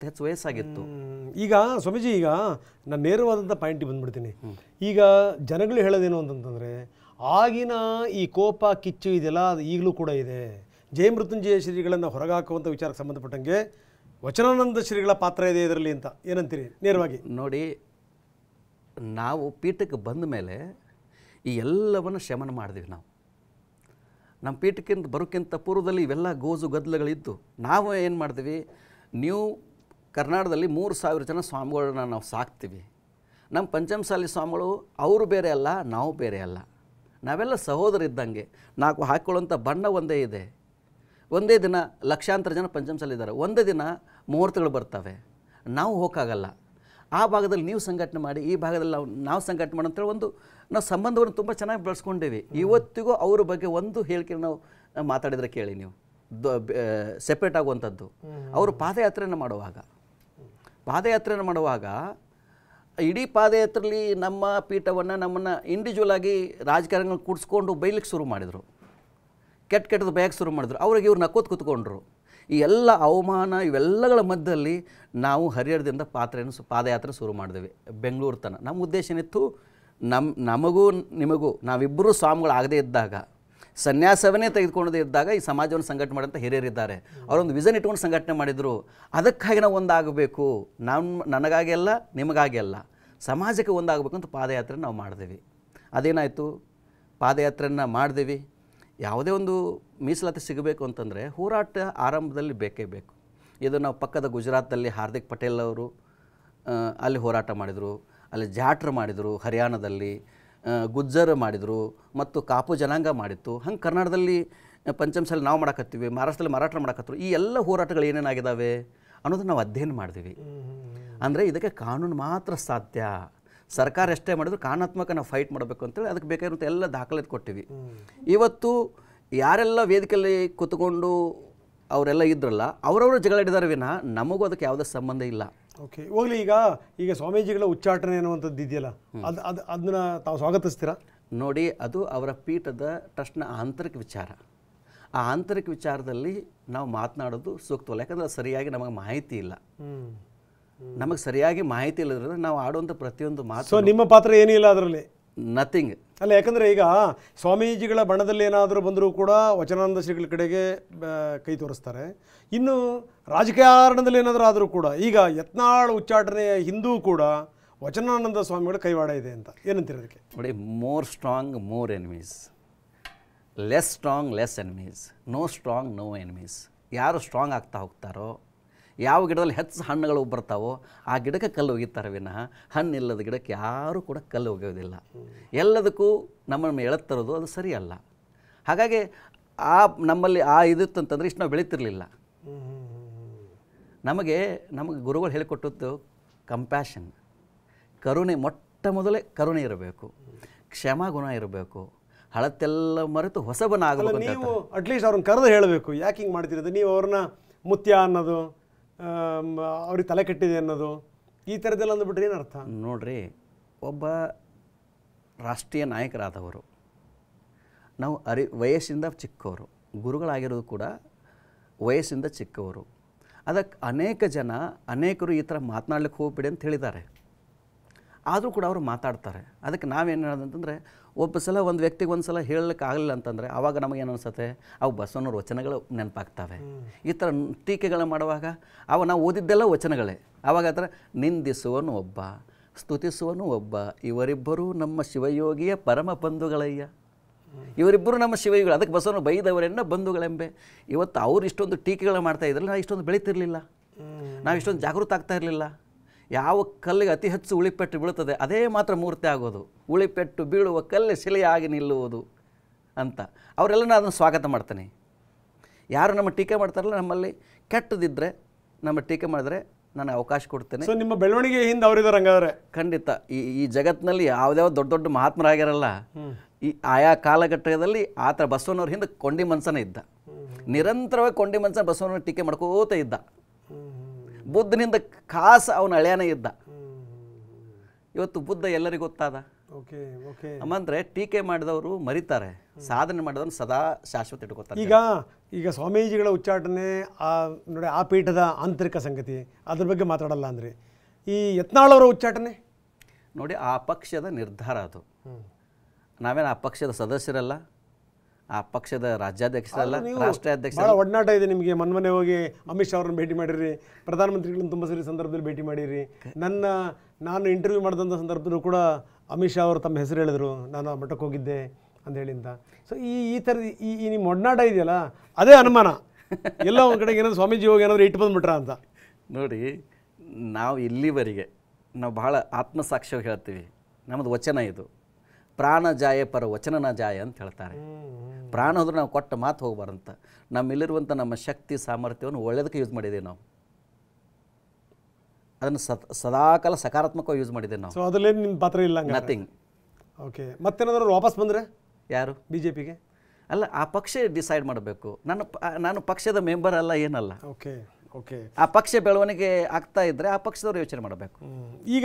ಹೆಚ್ಚು ವಯಸ್ಸಾಗಿತ್ತು. ಈಗ ಸ್ವಾಮೀಜಿ, ಈಗ ನಾನು ನೇರವಾದಂಥ ಪಾಯಿಂಟಿಗೆ ಬಂದ್ಬಿಡ್ತೀನಿ. ಈಗ ಜನಗಳು ಹೇಳೋದೇನು ಅಂತಂತಂದರೆ, ಆಗಿನ ಈ ಕೋಪ ಕಿಚ್ಚು ಇದೆಲ್ಲ ಅದು ಈಗಲೂ ಕೂಡ ಇದೆ. ಜಯಮೃತ್ಯುಂಜಯ ಶ್ರೀಗಳನ್ನು ಹೊರಗಾಕುವಂಥ ವಿಚಾರಕ್ಕೆ ಸಂಬಂಧಪಟ್ಟಂಗೆ ವಚನಾನಂದ ಶ್ರೀಗಳ ಪಾತ್ರ ಇದೆ ಇದರಲ್ಲಿ ಅಂತ ಏನಂತೀರಿ ನೇರವಾಗಿ? ನೋಡಿ, ನಾವು ಪೀಠಕ್ಕೆ ಬಂದ ಮೇಲೆ ಈ ಎಲ್ಲವನ್ನು ಶಮನ ಮಾಡಿದ್ವಿ. ನಮ್ಮ ಪೀಠಕ್ಕಿಂತ ಬರೋಕ್ಕಿಂತ ಪೂರ್ವದಲ್ಲಿ ಇವೆಲ್ಲ ಗೋಜು ಗದ್ದಲಗಳಿದ್ದು ನಾವು ಏನು ಮಾಡ್ತೀವಿ, ನೀವು ಕರ್ನಾಟಕದಲ್ಲಿ 3000 ಜನ ಸ್ವಾಮಿಗಳನ್ನ ನಾವು ಸಾಕ್ತೀವಿ. ನಮ್ಮ ಪಂಚಮಸಾಲಿ ಸ್ವಾಮಿಗಳು ಅವರು ಬೇರೆ ಅಲ್ಲ, ನಾವು ಬೇರೆ ಅಲ್ಲ, ನಾವೆಲ್ಲ ಸಹೋದರಿದ್ದಂಗೆ. ನಾವು ಹಾಕ್ಕೊಳ್ಳೋಂಥ ಬಣ್ಣ ಒಂದೇ ಇದೆ. ಒಂದೇ ದಿನ ಲಕ್ಷಾಂತರ ಜನ ಪಂಚಮಸಾಲಿ ಇದ್ದಾರೆ, ಒಂದೇ ದಿನ ಮುಹೂರ್ತಗಳು ಬರ್ತವೆ, ನಾವು ಹೋಗೋಕ್ಕಾಗಲ್ಲ. ಆ ಭಾಗದಲ್ಲಿ ನೀವು ಸಂಘಟನೆ ಮಾಡಿ, ಈ ಭಾಗದಲ್ಲಿ ನಾವು ಸಂಘಟನೆ ಮಾಡಿ ಅಂತೇಳಿ ನಾವು ಸಂಬಂಧವನ್ನು ತುಂಬ ಚೆನ್ನಾಗಿ ಬೆಳೆಸ್ಕೊಂಡೇವಿ. ಇವತ್ತಿಗೂ ಅವ್ರ ಬಗ್ಗೆ ಒಂದು ಹೇಳಿಕೆ ನಾವು ಮಾತಾಡಿದರೆ ಕೇಳಿ ನೀವು, ಸೆಪ್ರೇಟ್ ಆಗುವಂಥದ್ದು. ಅವರು ಪಾದಯಾತ್ರೆಯನ್ನು ಮಾಡುವಾಗ ಇಡೀ ಪಾದಯಾತ್ರೆಯಲ್ಲಿ ನಮ್ಮ ಪೀಠವನ್ನು ನಮ್ಮನ್ನು ಇಂಡಿವಿಜುವಲ್ ಆಗಿ ರಾಜಕಾರಣಿಗಳು ಕೂಡಿಸ್ಕೊಂಡು ಬೈಲಿಕ್ಕೆ ಶುರು ಮಾಡಿದರು, ಕೆಟ್ಟದ್ದು ಬಯಕ್ಕೆ ಶುರು ಮಾಡಿದ್ರು. ಅವ್ರಿಗೆ ಇವ್ರು ನಕ್ಕೋತ್ ಕೂತ್ಕೊಂಡ್ರು. ಈ ಎಲ್ಲ ಅವಮಾನ ಇವೆಲ್ಲಗಳ ಮಧ್ಯದಲ್ಲಿ ನಾವು ಹರಿಹರದಿಂದ ಪಾದಯಾತ್ರೆ ಶುರು ಮಾಡಿದ್ವಿ ಬೆಂಗಳೂರು ತನಕ. ನಮ್ಮ ಉದ್ದೇಶ ಏನಿತ್ತು, ನಮಗೂ ನಿಮಗೂ ನಾವಿಬ್ಬರೂ ಸ್ವಾಮಿಗಳಾಗದೇ ಇದ್ದಾಗ, ಸನ್ಯಾಸವನ್ನೇ ತೆಗೆದುಕೊಳ್ಳದೇ ಇದ್ದಾಗ ಈ ಸಮಾಜವನ್ನು ಸಂಘಟನೆ ಮಾಡೋಂಥ ಹಿರಿಯರಿದ್ದಾರೆ. ಅವರೊಂದು ವಿಷನ್ ಇಟ್ಕೊಂಡು ಸಂಘಟನೆ ಮಾಡಿದರು. ಅದಕ್ಕಾಗಿ ನಾವು ಒಂದಾಗಬೇಕು, ನನಗಾಗಿ ಅಲ್ಲ, ನಿಮಗಾಗಿ ಅಲ್ಲ, ಸಮಾಜಕ್ಕೆ ಒಂದಾಗಬೇಕು ಅಂತ ಪಾದಯಾತ್ರೆ ನಾವು ಮಾಡಿದ್ವಿ. ಅದೇನಾಯಿತು, ಪಾದಯಾತ್ರೆಯನ್ನು ಮಾಡಿದ್ವಿ. ಯಾವುದೇ ಒಂದು ಮೀಸಲಾತಿ ಸಿಗಬೇಕು ಅಂತಂದರೆ ಹೋರಾಟ ಆರಂಭದಲ್ಲಿ ಬೇಕೇ ಬೇಕು. ಇದು ನಾವು ಪಕ್ಕದ ಗುಜರಾತಲ್ಲಿ ಹಾರ್ದಿಕ್ ಪಟೇಲ್ ಅವರು ಅಲ್ಲಿ ಹೋರಾಟ ಮಾಡಿದರು, ಅಲ್ಲಿ ಜಾಟ್ರ್ ಮಾಡಿದರು, ಹರಿಯಾಣದಲ್ಲಿ ಗುಜ್ಜರ್ ಮಾಡಿದರು, ಮತ್ತು ಕಾಪು ಜನಾಂಗ ಮಾಡಿತ್ತು. ಹಂಗೆ ಕರ್ನಾಟಕದಲ್ಲಿ ಪಂಚಮಸಾಲಿ ನಾವು ಮಾಡಕತ್ತೀವಿ, ಮಹಾರಾಷ್ಟ್ರದಲ್ಲಿ ಮರಾಠ ಮಾಡಕತ್ತರು. ಈ ಎಲ್ಲ ಹೋರಾಟಗಳು ಏನೇನಾಗಿದ್ದಾವೆ ಅನ್ನೋದನ್ನು ನಾವು ಅಧ್ಯಯನ ಮಾಡಿದ್ವಿ. ಅಂದರೆ ಇದಕ್ಕೆ ಕಾನೂನು ಮಾತ್ರ ಸಾಧ್ಯ. ಸರ್ಕಾರ ಎಷ್ಟೇ ಮಾಡಿದ್ರು ಕಾನೂನಾತ್ಮಕ ನಾವು ಫೈಟ್ ಮಾಡಬೇಕು ಅಂತೇಳಿ ಅದಕ್ಕೆ ಬೇಕಾಗಿರುವಂಥ ಎಲ್ಲ ದಾಖಲಾತಿ ಕೊಟ್ಟಿವಿ. ಇವತ್ತು ಯಾರೆಲ್ಲ ವೇದಿಕೆಯಲ್ಲಿ ಕೂತ್ಕೊಂಡು ಅವರೆಲ್ಲ ಇದ್ರಲ್ಲ, ಅವರವರು ಜಗಳಾಡಿದಾರೆ ವಿನ ನಮಗೂ ಅದಕ್ಕೆ ಯಾವುದೇ ಸಂಬಂಧ ಇಲ್ಲ. ಓಕೆ, ಹೋಗಲಿ. ಈಗ ಸ್ವಾಮೀಜಿಗಳ ಉಚ್ಚಾಟನೆ ಅನ್ನುವಂಥದ್ದು ಇದೆಯಲ್ಲ, ಅದನ್ನ ತಾವು ಸ್ವಾಗತಿಸ್ತೀರಾ? ನೋಡಿ, ಅದು ಅವರ ಪೀಠದ ಟ್ರಸ್ಟ್ನ ಆಂತರಿಕ ವಿಚಾರ. ಆ ಆಂತರಿಕ ವಿಚಾರದಲ್ಲಿ ನಾವು ಮಾತನಾಡೋದು ಸೂಕ್ತವಲ್ಲ. ಯಾಕಂದರೆ ಸರಿಯಾಗಿ ನಮಗೆ ಮಾಹಿತಿ ಇಲ್ಲ. ನಮಗೆ ಸರಿಯಾಗಿ ಮಾಹಿತಿ ಇಲ್ಲದ್ರಿಂದ ನಾವು ಆಡುವಂಥ ಪ್ರತಿಯೊಂದು ಮಾತು. ಸೊ ನಿಮ್ಮ ಪಾತ್ರ ಏನಿಲ್ಲ ಅದರಲ್ಲಿ? ನಥಿಂಗ್. ಅಲ್ಲ, ಯಾಕಂದರೆ ಈಗ ಸ್ವಾಮೀಜಿಗಳ ಬಣದಲ್ಲಿ ಏನಾದರೂ ಬಂದರೂ ಕೂಡ ವಚನಾನಂದ ಶ್ರೀಗಳ ಕಡೆಗೆ ಕೈ ತೋರಿಸ್ತಾರೆ. ಇನ್ನು ರಾಜಕಾರಣದಲ್ಲಿ ಏನಾದರೂ ಆದರೂ ಕೂಡ ಈಗ ಯತ್ನಾಳ್ ಉಚ್ಚಾಟನೆಯ ಹಿಂದೂ ಕೂಡ ವಚನಾನಂದ ಸ್ವಾಮಿಗಳ ಕೈವಾಡ ಇದೆ ಅಂತ ಏನಂತೀರ ಅದಕ್ಕೆ? ನೋಡಿ, more strong more enemies, less strong less enemies, no strong no enemies. ಯಾರು ಸ್ಟ್ರಾಂಗ್ ಆಗ್ತಾ ಹೋಗ್ತಾರೋ, ಯಾವ ಗಿಡದಲ್ಲಿ ಹೆಚ್ಚು ಹಣ್ಣುಗಳು ಬರ್ತಾವೋ ಆ ಗಿಡಕ್ಕೆ ಕಲ್ಲು ಒಗಿತಾರೆ ವಿನಃ ಹಣ್ಣಿಲ್ಲದ ಗಿಡಕ್ಕೆ ಯಾರೂ ಕೂಡ ಕಲ್ಲು ಒಗೆಯೋದಿಲ್ಲ. ಎಲ್ಲದಕ್ಕೂ ನಮ್ಮನ್ನು ಎಳತ್ತರೋದು ಅದು ಸರಿಯಲ್ಲ. ಹಾಗಾಗಿ ನಮ್ಮಲ್ಲಿ ಇದಿತ್ತು ಅಂತಂದರೆ ಇಷ್ಟು ನಾವು ಬೆಳೀತಿರ್ಲಿಲ್ಲ. ನಮಗೆ ಗುರುಗಳು ಹೇಳಿಕೊಟ್ಟದ್ದು ಕಂಪ್ಯಾಷನ್, ಕರುಣೆ. ಮೊಟ್ಟ ಮೊದಲೇ ಕರುಣೆ ಇರಬೇಕು, ಕ್ಷಮಾಗುಣ ಇರಬೇಕು, ಹಳತ್ತೆಲ್ಲ ಮರೆತು ಹೊಸಬನ ಆಗಬೇಕು. ನೀವು ಅಟ್ಲೀಸ್ಟ್ ಅವ್ರನ್ನ ಕರೆದು ಹೇಳಬೇಕು, ಯಾಕೆ ಹಿಂಗೆ ಮಾಡ್ತಿರೋದು ನೀವು, ಅವ್ರನ್ನ ಮುತ್ಯ ಅನ್ನೋದು, ಅವ್ರಿಗೆ ತಲೆ ಕೆಟ್ಟಿದೆ ಅನ್ನೋದು, ಈ ಥರದ್ದೆಲ್ಲ ಅಂದ್ಬಿಟ್ರೆ ಏನು ಅರ್ಥ? ನೋಡ್ರಿ, ಒಬ್ಬ ರಾಷ್ಟ್ರೀಯ ನಾಯಕರಾದವರು, ನಾವು ವಯಸ್ಸಿಂದ ಚಿಕ್ಕವರು, ಗುರುಗಳಾಗಿರೋದು ಕೂಡ ವಯಸ್ಸಿಂದ ಚಿಕ್ಕವರು. ಅದಕ್ಕೆ ಅನೇಕರು ಈ ಥರ ಮಾತನಾಡ್ಲಿಕ್ಕೆ ಹೋಗ್ಬಿಡಿ ಅಂತ ಹೇಳಿದ್ದಾರೆ. ಆದರೂ ಕೂಡ ಅವರು ಮಾತಾಡ್ತಾರೆ. ಅದಕ್ಕೆ ನಾವೇನು ಹೇಳೋದಂತಂದರೆ, ಒಬ್ಬ ಸಲ ಒಂದು ವ್ಯಕ್ತಿಗೆ ಒಂದು ಸಲ ಹೇಳಲಿಕ್ಕೆ ಆಗಲಿಲ್ಲ ಅಂತಂದರೆ ಆವಾಗ ನಮಗೇನು ಅನಿಸುತ್ತೆ, ಅವು ಬಸವಣ್ಣವ್ರ ವಚನಗಳು ನೆನಪಾಗ್ತವೆ. ಈ ಥರ ಟೀಕೆಗಳು ಮಾಡುವಾಗ ನಾವು ಓದಿದ್ದೆಲ್ಲ ವಚನಗಳೇ. ಆವಾಗ ಆ ಥರ ನಿಂದಿಸುವನು ಒಬ್ಬ, ಸ್ತುತಿಸುವನು ಒಬ್ಬ, ಇವರಿಬ್ಬರೂ ನಮ್ಮ ಶಿವಯೋಗಿಯ ಪರಮ ಬಂಧುಗಳಯ್ಯ, ಇವರಿಬ್ಬರು ನಮ್ಮ ಶಿವಯೋಗಿಗಳು. ಅದಕ್ಕೆ ಬಸವಣ್ಣ ಬೈದವರೆನ್ನ ಬಂಧುಗಳೆಂಬೆ. ಇವತ್ತು ಅವ್ರು ಇಷ್ಟೊಂದು ಟೀಕೆಗಳು ಮಾಡ್ತಾ ಇದ್ರಲ್ಲಿ ನಾವು ಇಷ್ಟೊಂದು ಬೆಳೀತಿರಲಿಲ್ಲ, ನಾವು ಇಷ್ಟೊಂದು ಜಾಗೃತ ಆಗ್ತಾ ಇರಲಿಲ್ಲ. ಯಾವ ಕಲ್ಲಿಗೆ ಅತಿ ಹೆಚ್ಚು ಉಳಿಪೆಟ್ಟು ಬೀಳುತ್ತದೆ ಅದೇ ಮಾತ್ರ ಮೂರ್ತಿ ಆಗೋದು, ಉಳಿಪೆಟ್ಟು ಬೀಳುವ ಕಲ್ಲೆ ಶಿಲೆಯಾಗಿ ನಿಲ್ಲುವುದು ಅಂತ ಅವರೆಲ್ಲ ನಾನು ಅದನ್ನು ಸ್ವಾಗತ ಮಾಡ್ತೇನೆ. ಯಾರು ನಮ್ಮ ಟೀಕೆ ಮಾಡ್ತಾರಲ್ಲ, ನಮ್ಮಲ್ಲಿ ಕೆಟ್ಟದಿದ್ದರೆ ನಮ್ಮ ಟೀಕೆ ಮಾಡಿದ್ರೆ ನಾನು ಅವಕಾಶ ಕೊಡ್ತೇನೆ. ಸೊ ನಿಮ್ಮ ಬೆಳವಣಿಗೆ ಹಿಂದೆ ಅವರಿದ್ದಾರೆ ಹಂಗಾದ್ರೆ? ಖಂಡಿತ. ಈ ಜಗತ್ತಿನಲ್ಲಿ ಯಾವುದ್ಯಾವ ದೊಡ್ಡ ಮಹಾತ್ಮರಾಗ್ಯಾರಲ್ಲ, ಈ ಆಯಾ ಕಾಲಘಟ್ಟದಲ್ಲಿ ಆ ಥರ ಬಸವಣ್ಣವ್ರ ಹಿಂದೆ ಕೊಂಡಿ ಮನ್ಸನೇ ಇದ್ದ. ನಿರಂತರವಾಗಿ ಕೊಂಡಿ ಮನ್ಸನ ಬಸವಣ್ಣವ್ರ ಟೀಕೆ ಮಾಡ್ಕೋತ ಇದ್ದ. ಬುದ್ಧನಿಂದ ಖಾಸ ಅವನ ಹಳೆಯನೇ ಇದ್ದ. ಇವತ್ತು ಬುದ್ಧ ಎಲ್ಲರಿಗೂ ಗೊತ್ತಾದ. ಓಕೆ ಓಕೆ ಅಂದರೆ ಟೀಕೆ ಮಾಡಿದವರು ಮರಿತಾರೆ, ಸಾಧನೆ ಮಾಡಿದವ್ರು ಸದಾ ಶಾಶ್ವತ ಇಟ್ಕೋತಾರೆ. ಈಗ ಸ್ವಾಮೀಜಿಗಳ ಉಚ್ಚಾಟನೆ ನೋಡಿ ಆ ಪೀಠದ ಆಂತರಿಕ ಸಂಗತಿ, ಅದ್ರ ಬಗ್ಗೆ ಮಾತಾಡಲ್ಲ ಅಂದರೆ ಈ ಯತ್ನಾಳವರ ಉಚ್ಚಾಟನೆ ನೋಡಿ, ಆ ಪಕ್ಷದ ನಿರ್ಧಾರ ಅದು. ನಾವೇನು ಆ ಪಕ್ಷದ ಸದಸ್ಯರಲ್ಲ, ಆ ಪಕ್ಷದ ರಾಜ್ಯಾಧ್ಯಕ್ಷರಲ್ಲ, ರಾಷ್ಟ್ರೀಯ ಅಧ್ಯಕ್ಷ. ಭಾಳ ಒಡನಾಟ ಇದೆ ನಿಮಗೆ. ಮೊನ್ನೆ ಹೋಗಿ ಅಮಿತ್ ಶಾ ಅವ್ರನ್ನ ಭೇಟಿ ಮಾಡಿರಿ, ಪ್ರಧಾನಮಂತ್ರಿಗಳನ್ನ ತುಂಬ ಸರಿ ಸಂದರ್ಭದಲ್ಲಿ ಭೇಟಿ ಮಾಡಿರಿ. ನಾನು ಇಂಟರ್ವ್ಯೂ ಮಾಡಿದಂಥ ಸಂದರ್ಭದಲ್ಲೂ ಕೂಡ ಅಮಿತ್ ಶಾ ಅವರು ತಮ್ಮ ಹೆಸರು ಹೇಳಿದ್ರು, ನಾನು ಆ ಮಠಕ್ಕೆ ಹೋಗಿದ್ದೆ ಅಂತ ಹೇಳಿಂತ. ಸೊ ಈ ಥರದ ಈ ನಿಮ್ಮ ಒಡನಾಟ ಇದೆಯಲ್ಲ, ಅದೇ ಅನುಮಾನ. ಎಲ್ಲ ಒಂದು ಕಡೆಗೆ ಏನಾದ್ರು ಸ್ವಾಮೀಜಿ ಹೋಗಿ ಏನಾದರೂ ಇಟ್ಟು ಬಂದುಬಿಟ್ರ ಅಂತ. ನೋಡಿ, ನಾವು ಇಲ್ಲಿವರೆಗೆ ನಾವು ಭಾಳ ಆತ್ಮಸಾಕ್ಷ್ಯವಾಗಿ ಹೇಳ್ತೀವಿ. ನಮ್ಮದು ವಚನ ಇದು, ಪ್ರಾಣ ಜಾಯ ಪರ ವಚನನ ಜಾಯ ಅಂತ ಹೇಳ್ತಾರೆ. ಪ್ರಾಣ ಹೋದ್ರೆ ನಾವು ಕೊಟ್ಟ ಮಾತು ಹೋಗ್ಬಾರಂತ. ನಮ್ಮಲ್ಲಿರುವಂಥ ನಮ್ಮ ಶಕ್ತಿ ಸಾಮರ್ಥ್ಯವನ್ನು ಒಳ್ಳೆಯದಕ್ಕೆ ಯೂಸ್ ಮಾಡಿದ್ದೀವಿ ನಾವು. ಅದನ್ನು ಸದಾಕಾಲ ಸಕಾರಾತ್ಮಕವಾಗಿ ಯೂಸ್ ಮಾಡಿದ್ದೇವೆ ನಾವು. ಸೊ ಅದರಲ್ಲೇನು ನಿಮ್ಮ ಪಾತ್ರ ಇಲ್ಲ? ನಥಿಂಗ್. ಓಕೆ. ಮತ್ತೇನಾದರೂ ವಾಪಸ್ ಬಂದರೆ ಯಾರು? BJPಗೆ? ಅಲ್ಲ, ಆ ಪಕ್ಷ ಡಿಸೈಡ್ ಮಾಡಬೇಕು. ನಾನು ಪಕ್ಷದ ಮೆಂಬರ್ ಅಲ್ಲ, ಏನಲ್ಲ. Okay okay. ಆ ಪಕ್ಷ ಬೆಳವಣಿಗೆ ಆಗ್ತಾ ಇದ್ದರೆ ಆ ಪಕ್ಷದವ್ರು ಯೋಚನೆ ಮಾಡಬೇಕು. ಈಗ